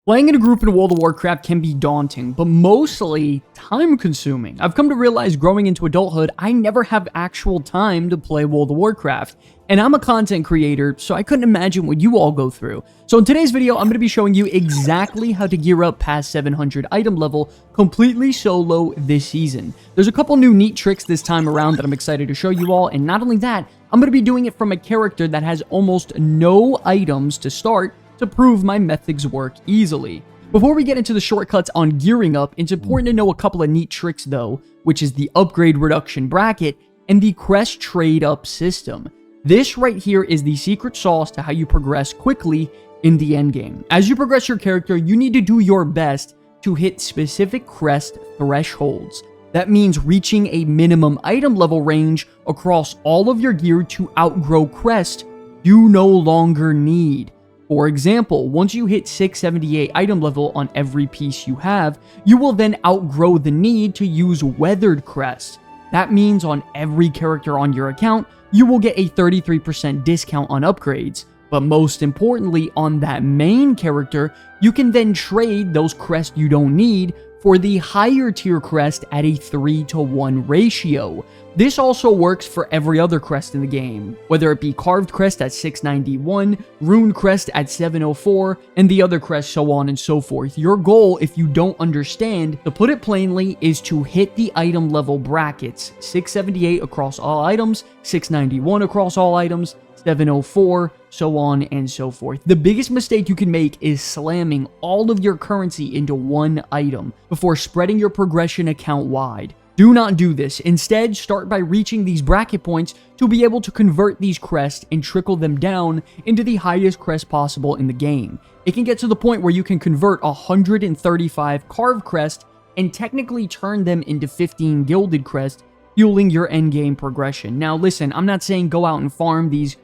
Playing in a group in World of Warcraft can be daunting, but mostly time-consuming. I've come to realize growing into adulthood, I never have actual time to play World of Warcraft. And I'm a content creator, so I couldn't imagine what you all go through. So in today's video, I'm going to be showing you exactly how to gear up past 700 item level completely solo this season. There's a couple new neat tricks this time around that I'm excited to show you all, and not only that, I'm going to be doing it from a character that has almost no items to start to prove my methods work easily. Before we get into the shortcuts on gearing up, it's important to know a couple of neat tricks though, which is the upgrade reduction bracket and the crest trade up system. This right here is the secret sauce to how you progress quickly in the endgame. As you progress your character, you need to do your best to hit specific crest thresholds. That means reaching a minimum item level range across all of your gear to outgrow crest you no longer need. For example, once you hit 678 item level on every piece you have, you will then outgrow the need to use weathered crest. That means on every character on your account, you will get a 33% discount on upgrades. But most importantly, on that main character, you can then trade those crests you don't need for the higher tier crest at a 3-to-1 ratio. This also works for every other crest in the game, whether it be carved crest at 691, rune crest at 704, and the other crests, so on and so forth. Your goal, if you don't understand, to put it plainly, is to hit the item level brackets, 678 across all items, 691 across all items, 704, so on and so forth. The biggest mistake you can make is slamming all of your currency into one item before spreading your progression account wide. Do not do this. Instead, start by reaching these bracket points to be able to convert these crests and trickle them down into the highest crest possible in the game. It can get to the point where you can convert 135 carved crest and technically turn them into 15 gilded crest, fueling your endgame progression. Now listen, I'm not saying go out and farm these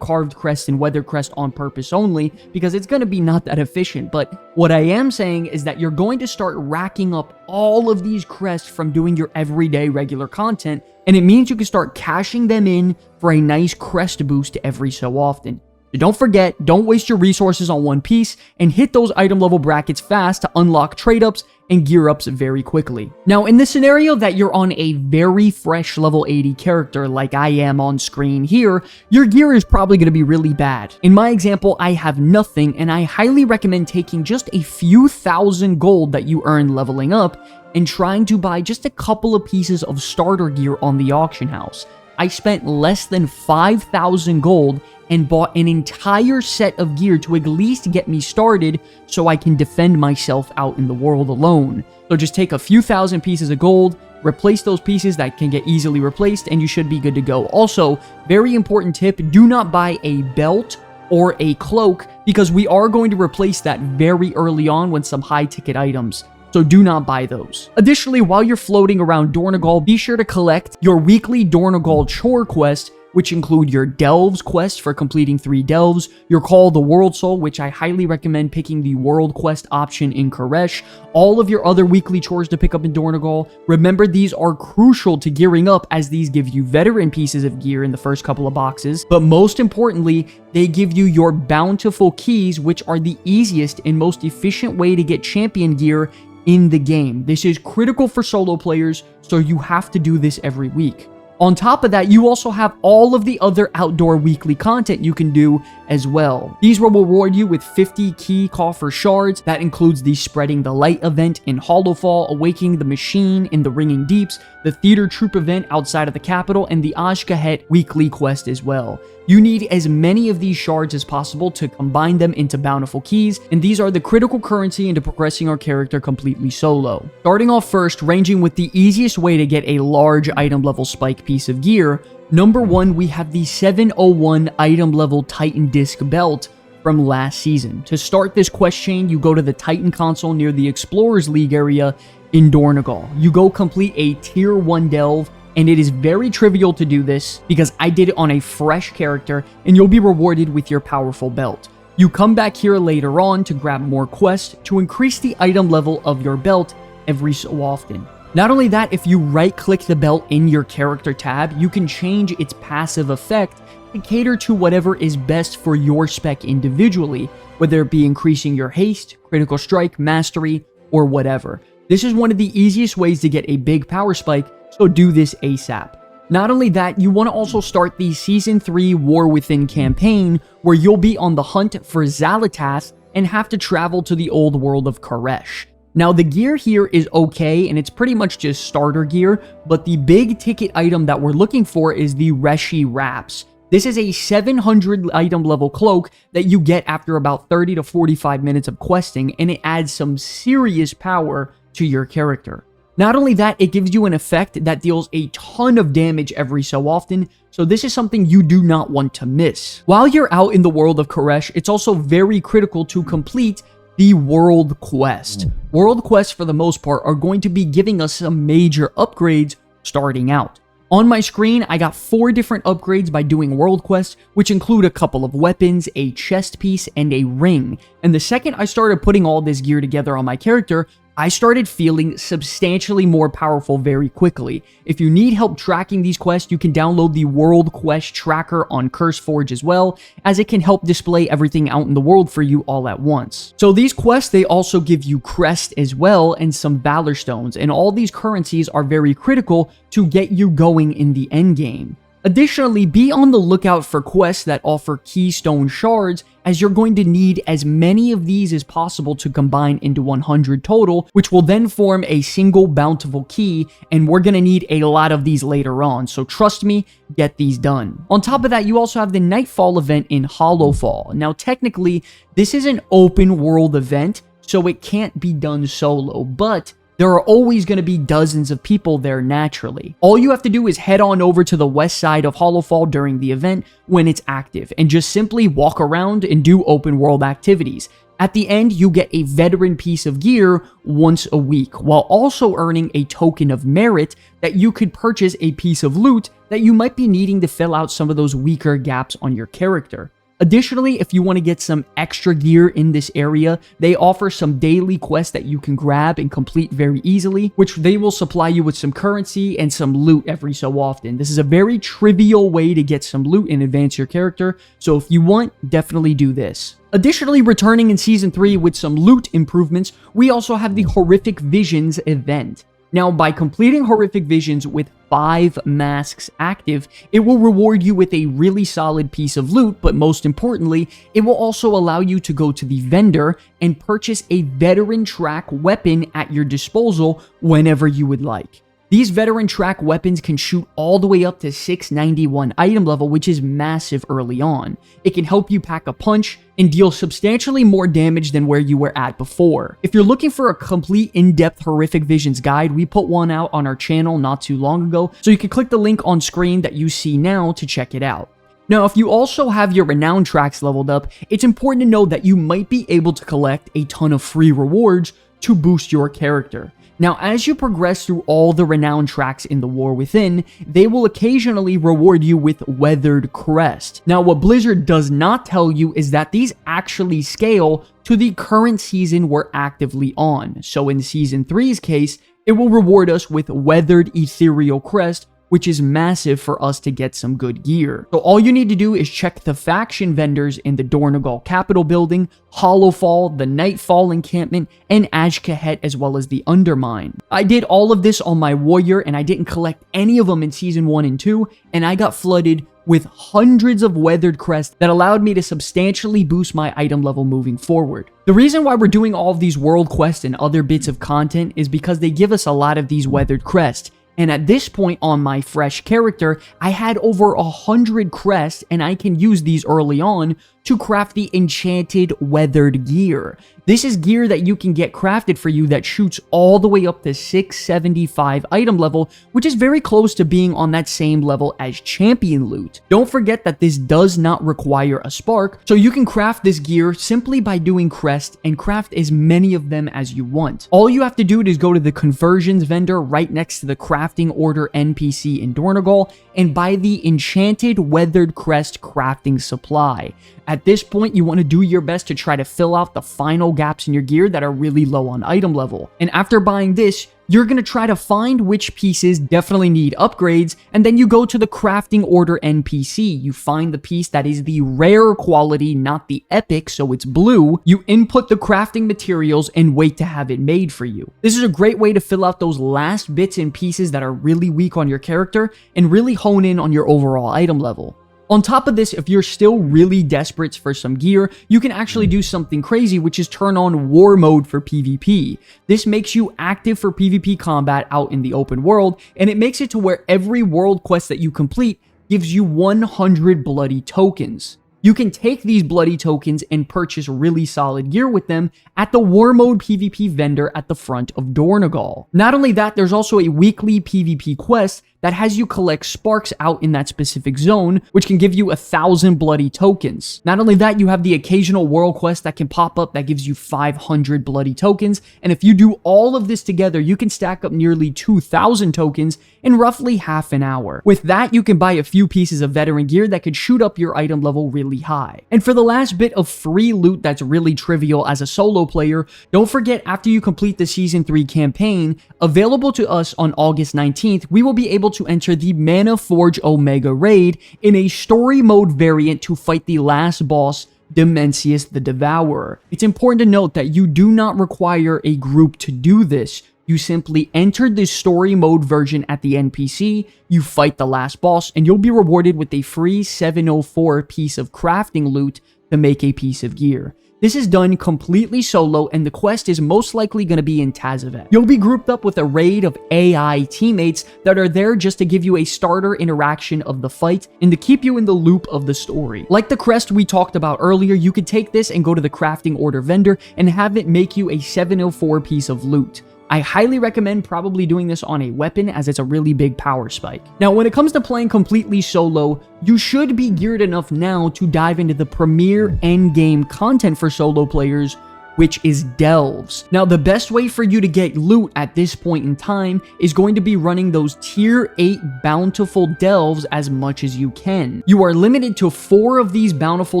carved crest and weather crest on purpose only, because it's going to be not that efficient. But what I am saying is that you're going to start racking up all of these crests from doing your everyday regular content, and it means you can start cashing them in for a nice crest boost every so often. So don't forget, don't waste your resources on one piece, and hit those item level brackets fast to unlock trade ups and gear ups very quickly. Now, in the scenario that you're on a very fresh level 80 character like I am on screen here, your gear is probably going to be really bad. In my example, I have nothing, and I highly recommend taking just a few thousand gold that you earn leveling up and trying to buy just a couple of pieces of starter gear on the auction house. I spent less than 5,000 gold and bought an entire set of gear to at least get me started so I can defend myself out in the world alone. So just take a few thousand pieces of gold, replace those pieces that can get easily replaced, and you should be good to go. Also, very important tip, do not buy a belt or a cloak, because we are going to replace that very early on with some high ticket items. So do not buy those. Additionally, while you're floating around Dornogal, be sure to collect your weekly Dornogal Chore quest, which include your Delves quest for completing 3 Delves, your Call the World Soul, which I highly recommend picking the World Quest option in Koresh, all of your other weekly chores to pick up in Dornogal. Remember, these are crucial to gearing up, as these give you veteran pieces of gear in the first couple of boxes, but most importantly, they give you your bountiful keys, which are the easiest and most efficient way to get champion gear in the game. This is critical for solo players, so you have to do this every week. On top of that, you also have all of the other outdoor weekly content you can do as well. These will reward you with 50 key coffer shards. That includes the Spreading the Light event in Hollowfall, Awakening the Machine in the Ringing Deeps, the Theater Troop event outside of the capital, and the Ashkahet weekly quest as well. You need as many of these shards as possible to combine them into bountiful keys, and these are the critical currency into progressing our character completely solo. Starting off first, ranging with the easiest way to get a large item level spike piece of gear, number 1, we have the 701 item level Titan Disc Belt from last season. To start this quest chain, you go to the Titan console near the Explorers League area in Dornogal. You go complete a tier 1 delve, and it is very trivial to do this because I did it on a fresh character, and you'll be rewarded with your powerful belt. You come back here later on to grab more quests to increase the item level of your belt every so often. Not only that, if you right-click the belt in your character tab, you can change its passive effect to cater to whatever is best for your spec individually, whether it be increasing your haste, critical strike, mastery, or whatever. This is one of the easiest ways to get a big power spike, so do this ASAP. Not only that, you want to also start the Season 3 War Within campaign, where you'll be on the hunt for Xal'atath and have to travel to the old world of Koresh. Now, the gear here is okay, and it's pretty much just starter gear, but the big ticket item that we're looking for is the Reshi Wraps. This is a 700 item level cloak that you get after about 30 to 45 minutes of questing, and it adds some serious power to your character. Not only that, it gives you an effect that deals a ton of damage every so often, so this is something you do not want to miss. While you're out in the world of Koresh, it's also very critical to complete the World Quest. World Quests, for the most part, are going to be giving us some major upgrades starting out. On my screen, I got 4 different upgrades by doing World Quests, which include a couple of weapons, a chest piece, and a ring. And the second I started putting all this gear together on my character, I started feeling substantially more powerful very quickly. If you need help tracking these quests, you can download the World Quest Tracker on CurseForge as well, as it can help display everything out in the world for you all at once. So these quests, they also give you Crest as well and some Valor Stones, and all these currencies are very critical to get you going in the endgame. Additionally, be on the lookout for quests that offer Keystone Shards, as you're going to need as many of these as possible to combine into 100 total, which will then form a single bountiful key, and we're going to need a lot of these later on, so trust me, get these done. On top of that, you also have the Nightfall event in Hollowfall. Now, technically, this is an open world event, so it can't be done solo, but there are always going to be dozens of people there naturally. All you have to do is head on over to the west side of Hollowfall during the event when it's active, and just simply walk around and do open world activities. At the end, you get a veteran piece of gear once a week, while also earning a token of merit that you could purchase a piece of loot that you might be needing to fill out some of those weaker gaps on your character. Additionally, if you want to get some extra gear in this area, they offer some daily quests that you can grab and complete very easily, which they will supply you with some currency and some loot every so often. This is a very trivial way to get some loot and advance your character, so if you want, definitely do this. Additionally, returning in Season 3 with some loot improvements, we also have the Horrific Visions event. Now, by completing Horrific Visions with 5 masks active, it will reward you with a really solid piece of loot, but most importantly, it will also allow you to go to the vendor and purchase a veteran track weapon at your disposal whenever you would like. These veteran track weapons can shoot all the way up to 691 item level, which is massive early on. It can help you pack a punch and deal substantially more damage than where you were at before. If you're looking for a complete in-depth Horrific Visions guide, we put one out on our channel not too long ago, so you can click the link on screen that you see now to check it out. Now, if you also have your Renown tracks leveled up, it's important to know that you might be able to collect a ton of free rewards to boost your character. Now, as you progress through all the Renown tracks in the War Within, they will occasionally reward you with Weathered Crest. Now, what Blizzard does not tell you is that these actually scale to the current season we're actively on. So in Season 3's case, it will reward us with Weathered Ethereal Crest, which is massive for us to get some good gear. So all you need to do is check the faction vendors in the Dornogal Capital Building, Hollowfall, the Nightfall encampment, and Ajkahet, as well as the Undermine. I did all of this on my warrior, and I didn't collect any of them in Season 1 and 2, and I got flooded with hundreds of Weathered Crests that allowed me to substantially boost my item level moving forward. The reason why we're doing all of these world quests and other bits of content is because they give us a lot of these Weathered Crests. And at this point on my fresh character, I had over 100 crests, and I can use these early on to craft the enchanted weathered gear. This is gear that you can get crafted for you that shoots all the way up to 675 item level, which is very close to being on that same level as champion loot. Don't forget that this does not require a spark, so you can craft this gear simply by doing crest and craft as many of them as you want. All you have to do is go to the conversions vendor right next to the crafting order NPC in Dornogal and buy the enchanted weathered crest crafting supply. At this point, you want to do your best to try to fill out the final gaps in your gear that are really low on item level. And after buying this, You're going to try to find which pieces definitely need upgrades, and then you go to the crafting order NPC. You find the piece that is the rare quality, not the epic, so it's blue. You input the crafting materials and wait to have it made for you. This is a great way to fill out those last bits and pieces that are really weak on your character and really hone in on your overall item level. On top of this, if you're still really desperate for some gear, you can actually do something crazy, which is turn on war mode for PvP. This makes you active for PvP combat out in the open world, and it makes it to where every world quest that you complete gives you 100 bloody tokens. You can take these bloody tokens and purchase really solid gear with them at the War Mode PvP vendor at the front of Dornogal. Not only that, there's also a weekly PvP quest that has you collect sparks out in that specific zone, which can give you 1,000 bloody tokens. Not only that, you have the occasional world quest that can pop up that gives you 500 bloody tokens, and if you do all of this together, you can stack up nearly 2,000 tokens in roughly half an hour. With that, you can buy a few pieces of veteran gear that could shoot up your item level really high. And for the last bit of free loot that's really trivial as a solo player, don't forget, after you complete the Season 3 campaign, available to us on August 19th, we will be able to enter the Mana Forge Omega raid in a story mode variant to fight the last boss, Dimensius the Devourer. It's important to note that you do not require a group to do this. You simply enter the story mode version at the NPC, you fight the last boss, and you'll be rewarded with a free 704 piece of crafting loot to make a piece of gear. This is done completely solo, and the quest is most likely going to be in Tazavet. You'll be grouped up with a raid of AI teammates that are there just to give you a starter interaction of the fight and to keep you in the loop of the story. Like the crest we talked about earlier, you could take this and go to the crafting order vendor and have it make you a 704 piece of loot. I highly recommend probably doing this on a weapon, as it's a really big power spike. Now, when it comes to playing completely solo, you should be geared enough now to dive into the premier endgame content for solo players, which is delves. Now, the best way for you to get loot at this point in time is going to be running those tier 8 bountiful delves as much as you can. You are limited to 4 of these bountiful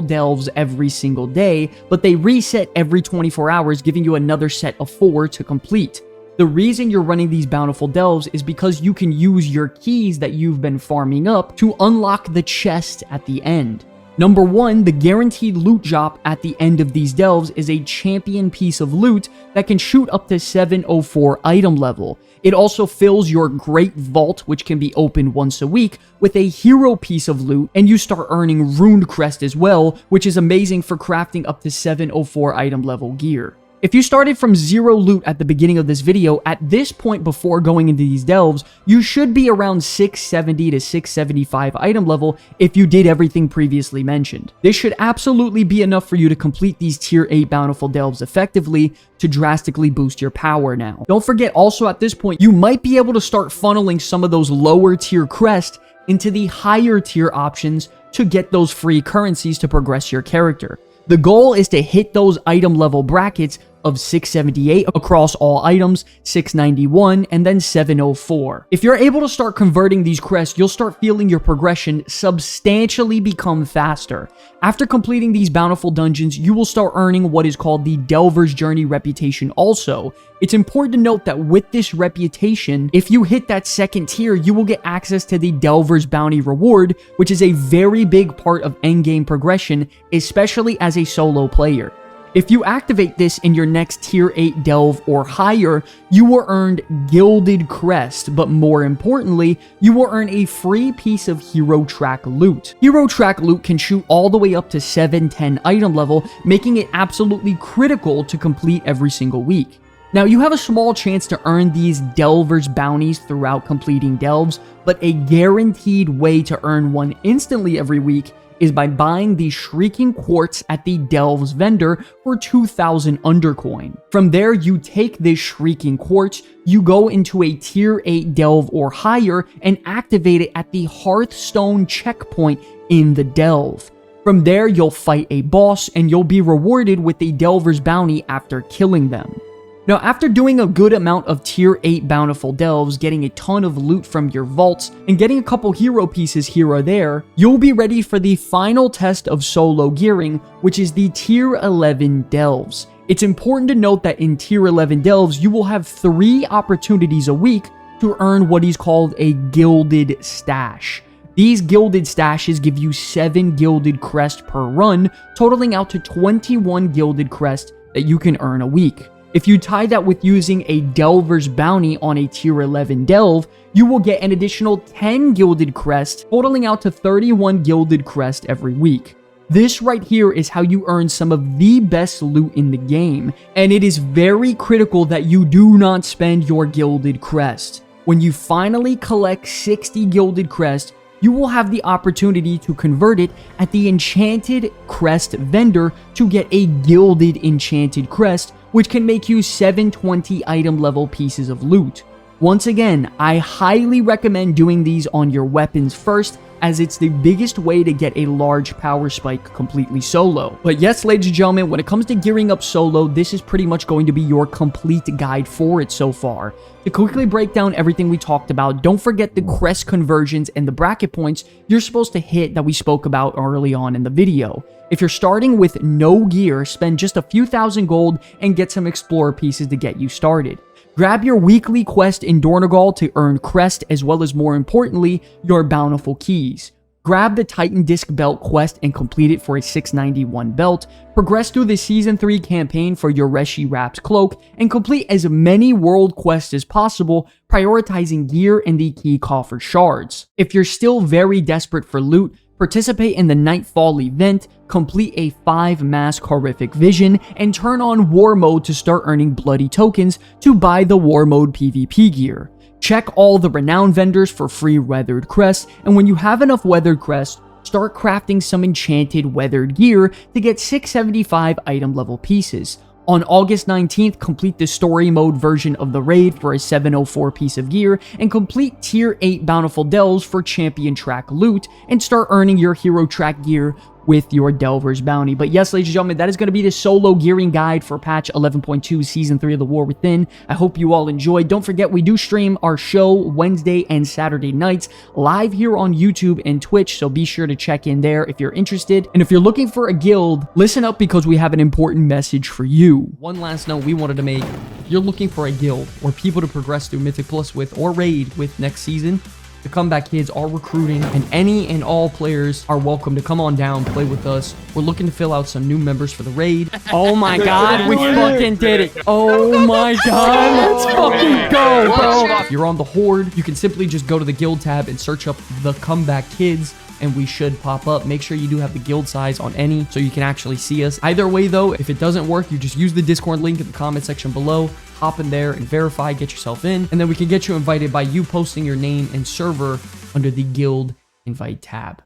delves every single day, but they reset every 24 hours, giving you another set of 4 to complete. The reason you're running these bountiful delves is because you can use your keys that you've been farming up to unlock the chest at the end. Number 1, the guaranteed loot drop at the end of these delves is a champion piece of loot that can shoot up to 704 item level. It also fills your great vault, which can be opened once a week, with a hero piece of loot, and you start earning Runed Crest as well, which is amazing for crafting up to 704 item level gear. If you started from 0 loot at the beginning of this video, at this point before going into these delves, you should be around 670 to 675 item level if you did everything previously mentioned. This should absolutely be enough for you to complete these tier 8 bountiful delves effectively to drastically boost your power now. Don't forget also at this point, you might be able to start funneling some of those lower tier crests into the higher tier options to get those free currencies to progress your character. The goal is to hit those item level brackets of 678 across all items, 691, and then 704. If you're able to start converting these crests, you'll start feeling your progression substantially become faster. After completing these bountiful dungeons, you will start earning what is called the Delver's Journey reputation also. It's important to note that with this reputation, if you hit that second tier, you will get access to the Delver's Bounty reward, which is a very big part of endgame progression, especially as a solo player. If you activate this in your next tier 8 delve or higher, you will earn Gilded Crest, but more importantly, you will earn a free piece of Hero Track loot. Hero Track loot can shoot all the way up to 710 item level, making it absolutely critical to complete every single week. Now, you have a small chance to earn these Delver's bounties throughout completing delves, but a guaranteed way to earn one instantly every week is by buying the Shrieking Quartz at the Delves vendor for 2,000 Undercoin. From there, you take this Shrieking Quartz, you go into a tier 8 delve or higher, and activate it at the Hearthstone checkpoint in the delve. From there, you'll fight a boss, and you'll be rewarded with the Delver's Bounty after killing them. Now, after doing a good amount of tier 8 bountiful delves, getting a ton of loot from your vaults, and getting a couple hero pieces here or there, you'll be ready for the final test of solo gearing, which is the tier 11 delves. It's important to note that in tier 11 delves, you will have 3 opportunities a week to earn what is called a gilded stash. These gilded stashes give you 7 gilded crest per run, totaling out to 21 gilded crest that you can earn a week. If you tie that with using a Delver's Bounty on a tier 11 delve, you will get an additional 10 gilded crest, totaling out to 31 gilded crest every week. This right here is how you earn some of the best loot in the game, and it is very critical that you do not spend your gilded crest. When you finally collect 60 gilded crest, you will have the opportunity to convert it at the enchanted crest vendor to get a gilded enchanted crest, which can make you 720 item level pieces of loot. Once again, I highly recommend doing these on your weapons first, as it's the biggest way to get a large power spike completely solo. But yes, ladies and gentlemen, when it comes to gearing up solo, this is pretty much going to be your complete guide for it so far. To quickly break down everything we talked about, don't forget the crest conversions and the bracket points you're supposed to hit that we spoke about early on in the video. If you're starting with no gear, spend just a few thousand gold and get some explorer pieces to get you started. Grab your weekly quest in Dornogal to earn crest, as well as, more importantly, your bountiful keys. Grab the Titan Disc Belt quest and complete it for a 691 belt. Progress through the Season 3 campaign for your Reshi Wrap's cloak, and complete as many world quests as possible, prioritizing gear and the key coffer shards. If you're still very desperate for loot, participate in the Nightfall event, complete a 5-mask horrific vision, and turn on war mode to start earning bloody tokens to buy the war mode PvP gear. Check all the Renown vendors for free weathered crests, and when you have enough weathered crests, start crafting some enchanted weathered gear to get 675 item level pieces. On August 19th, complete the story mode version of the raid for a 704 piece of gear, and complete tier 8 bountiful delves for champion track loot, and start earning your hero track gear with your Delver's Bounty. But yes, ladies and gentlemen, that is going to be the solo gearing guide for patch 11.2 Season 3 of the War Within. I hope you all enjoyed. Don't forget, we do stream our show Wednesday and Saturday nights live here on YouTube and Twitch, so be sure to check in there if you're interested. And if you're looking for a guild, listen up, because we have an important message for you. One last note we wanted to make: if you're looking for a guild or people to progress through Mythic Plus with or raid with next season, the Comeback Kids are recruiting, and any and all players are welcome to come on down, play with us. We're looking to fill out some new members for the raid. Oh my god, we fucking did it. Oh my god, let's fucking go, bro. If you're on the Horde, you can simply just go to the guild tab and search up the Comeback Kids, and we should pop up. Make sure you do have the guild size on any so you can actually see us. Either way though, if it doesn't work, you just use the Discord link in the comment section below. Hop in there and verify, get yourself in, and then we can get you invited by you posting your name and server under the guild invite tab.